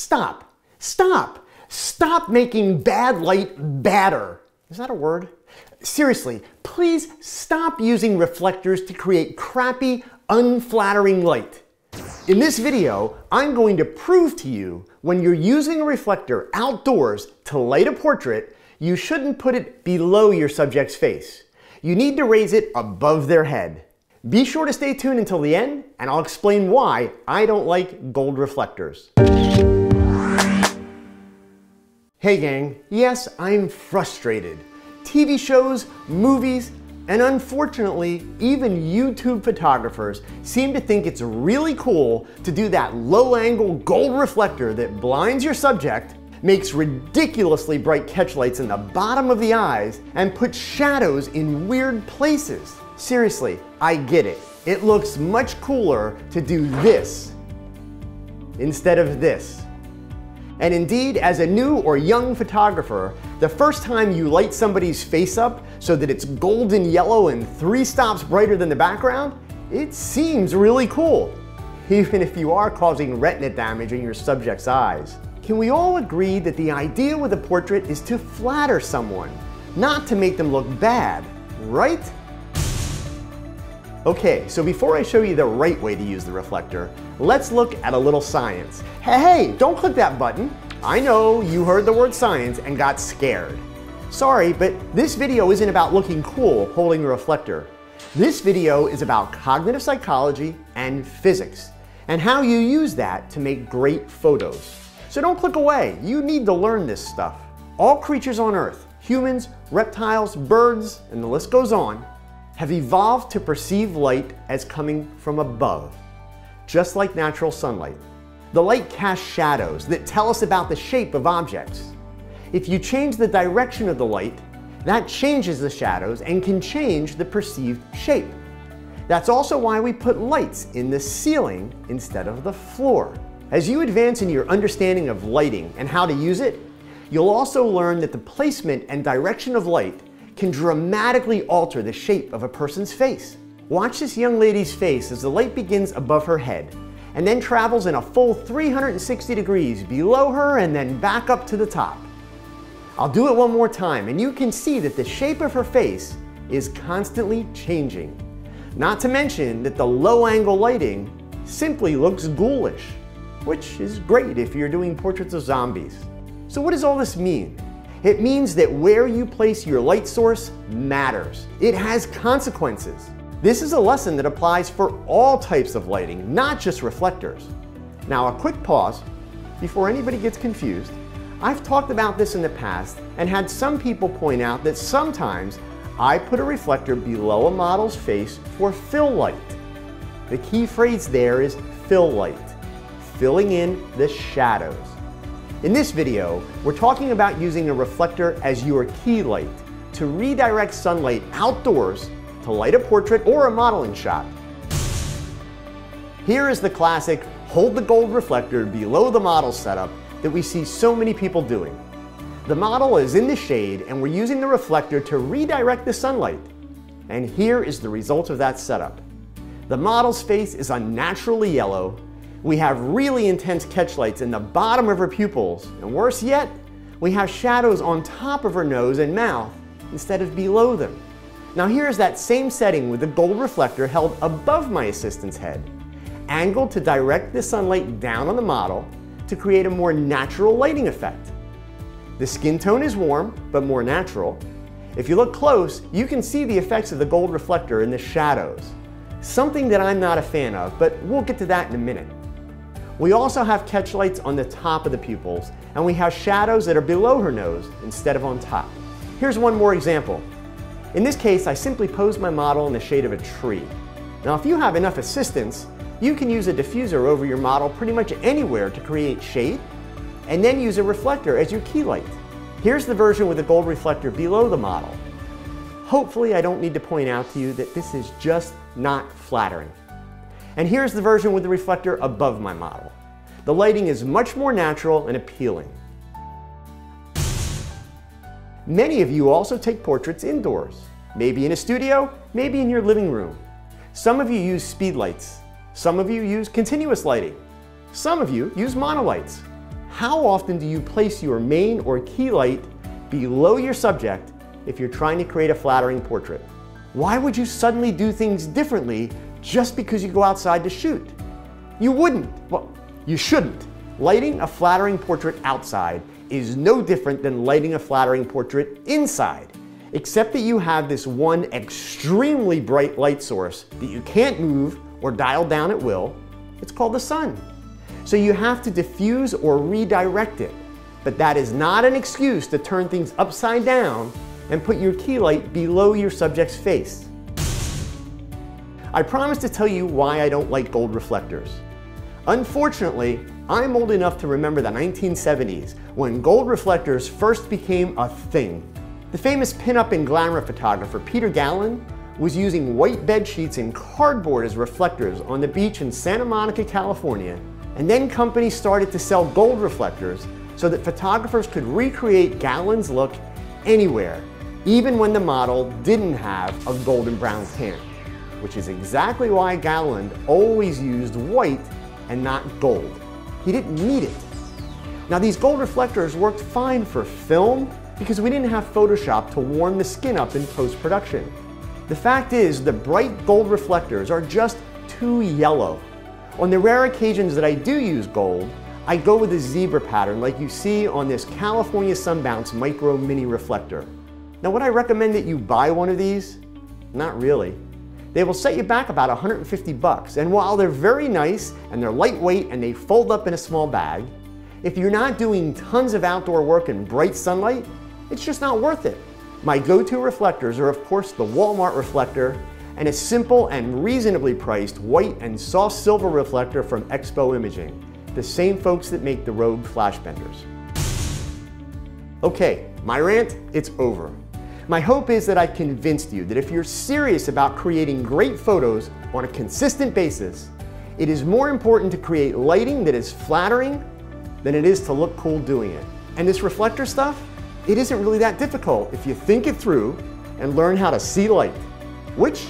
Stop. Stop. Stop making bad light badder. Is that a word? Seriously, please stop using reflectors to create crappy, unflattering light. In this video, I'm going to prove to you when you're using a reflector outdoors to light a portrait, you shouldn't put it below your subject's face. You need to raise it above their head. Be sure to stay tuned until the end, and I'll explain why I don't like gold reflectors. Hey gang, yes, I'm frustrated. TV shows, movies, and unfortunately, even YouTube photographers seem to think it's really cool to do that low-angle gold reflector that blinds your subject, makes ridiculously bright catchlights in the bottom of the eyes, and puts shadows in weird places. Seriously, I get it. It looks much cooler to do this instead of this. And indeed, as a new or young photographer, the first time you light somebody's face up so that it's golden yellow and 3 stops brighter than the background, it seems really cool, even if you are causing retina damage in your subject's eyes. Can we all agree that the idea with a portrait is to flatter someone, not to make them look bad, right? Okay, so before I show you the right way to use the reflector, let's look at a little science. Hey, don't click that button. I know you heard the word science and got scared. Sorry, but this video isn't about looking cool holding a reflector. This video is about cognitive psychology and physics, and how you use that to make great photos. So don't click away, you need to learn this stuff. All creatures on Earth, humans, reptiles, birds, and the list goes on, have evolved to perceive light as coming from above, just like natural sunlight. The light casts shadows that tell us about the shape of objects. If you change the direction of the light, that changes the shadows and can change the perceived shape. That's also why we put lights in the ceiling instead of the floor. As you advance in your understanding of lighting and how to use it, you'll also learn that the placement and direction of light can dramatically alter the shape of a person's face. Watch this young lady's face as the light begins above her head and then travels in a full 360 degrees below her and then back up to the top. I'll do it one more time and you can see that the shape of her face is constantly changing. Not to mention that the low angle lighting simply looks ghoulish, which is great if you're doing portraits of zombies. So what does all this mean? It means that where you place your light source matters. It has consequences. This is a lesson that applies for all types of lighting, not just reflectors. Now, a quick pause before anybody gets confused. I've talked about this in the past and had some people point out that sometimes I put a reflector below a model's face for fill light. The key phrase there is fill light, filling in the shadows. In this video, we're talking about using a reflector as your key light to redirect sunlight outdoors to light a portrait or a modeling shot. Here is the classic hold the gold reflector below the model setup that we see so many people doing. The model is in the shade and we're using the reflector to redirect the sunlight. And here is the result of that setup. The model's face is unnaturally yellow. We have really intense catchlights in the bottom of her pupils, and worse yet, we have shadows on top of her nose and mouth instead of below them. Now here's that same setting with the gold reflector held above my assistant's head, angled to direct the sunlight down on the model to create a more natural lighting effect. The skin tone is warm, but more natural. If you look close, you can see the effects of the gold reflector in the shadows, something that I'm not a fan of, but we'll get to that in a minute. We also have catchlights on the top of the pupils, and we have shadows that are below her nose instead of on top. Here's one more example. In this case, I simply posed my model in the shade of a tree. Now, if you have enough assistance, you can use a diffuser over your model pretty much anywhere to create shade, and then use a reflector as your key light. Here's the version with the gold reflector below the model. Hopefully, I don't need to point out to you that this is just not flattering. And here's the version with the reflector above my model. The lighting is much more natural and appealing. Many of you also take portraits indoors, maybe in a studio, maybe in your living room. Some of you use speedlights. Some of you use continuous lighting. Some of you use monolights. How often do you place your main or key light below your subject if you're trying to create a flattering portrait? Why would you suddenly do things differently just because you go outside to shoot? You wouldn't. Well, you shouldn't. Lighting a flattering portrait outside is no different than lighting a flattering portrait inside, except that you have this one extremely bright light source that you can't move or dial down at will. It's called the sun. So you have to diffuse or redirect it. But that is not an excuse to turn things upside down and put your key light below your subject's face. I promised to tell you why I don't like gold reflectors. Unfortunately, I'm old enough to remember the 1970s when gold reflectors first became a thing. The famous pinup and glamour photographer Peter Gallen was using white bed sheets and cardboard as reflectors on the beach in Santa Monica, California, and then companies started to sell gold reflectors so that photographers could recreate Gallen's look anywhere, even when the model didn't have a golden brown tint, which is exactly why Gallen always used white and not gold. He didn't need it. Now these gold reflectors worked fine for film because we didn't have Photoshop to warm the skin up in post-production. The fact is, the bright gold reflectors are just too yellow. On the rare occasions that I do use gold, I go with a zebra pattern like you see on this California Sunbounce Micro Mini Reflector. Now would I recommend that you buy one of these? Not really. They will set you back about 150 bucks, and while they're very nice and they're lightweight and they fold up in a small bag, if you're not doing tons of outdoor work in bright sunlight, it's just not worth it. My go-to reflectors are of course the Walmart reflector and a simple and reasonably priced white and soft silver reflector from Expo Imaging, the same folks that make the Rogue flash benders. Okay, my rant, it's over. My hope is that I've convinced you that if you're serious about creating great photos on a consistent basis, it is more important to create lighting that is flattering than it is to look cool doing it. And this reflector stuff, it isn't really that difficult if you think it through and learn how to see light, which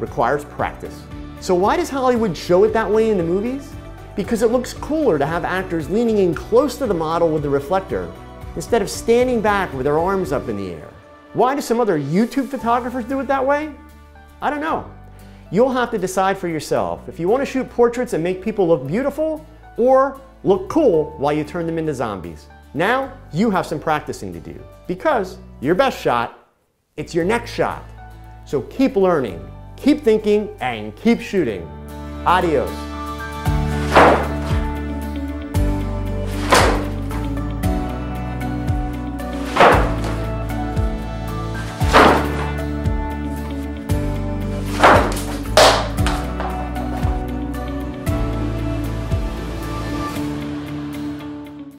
requires practice. So why does Hollywood show it that way in the movies? Because it looks cooler to have actors leaning in close to the model with the reflector instead of standing back with their arms up in the air. Why do some other YouTube photographers do it that way? I don't know. You'll have to decide for yourself if you want to shoot portraits and make people look beautiful or look cool while you turn them into zombies. Now, you have some practicing to do because your best shot, it's your next shot. So keep learning, keep thinking, and keep shooting. Adios.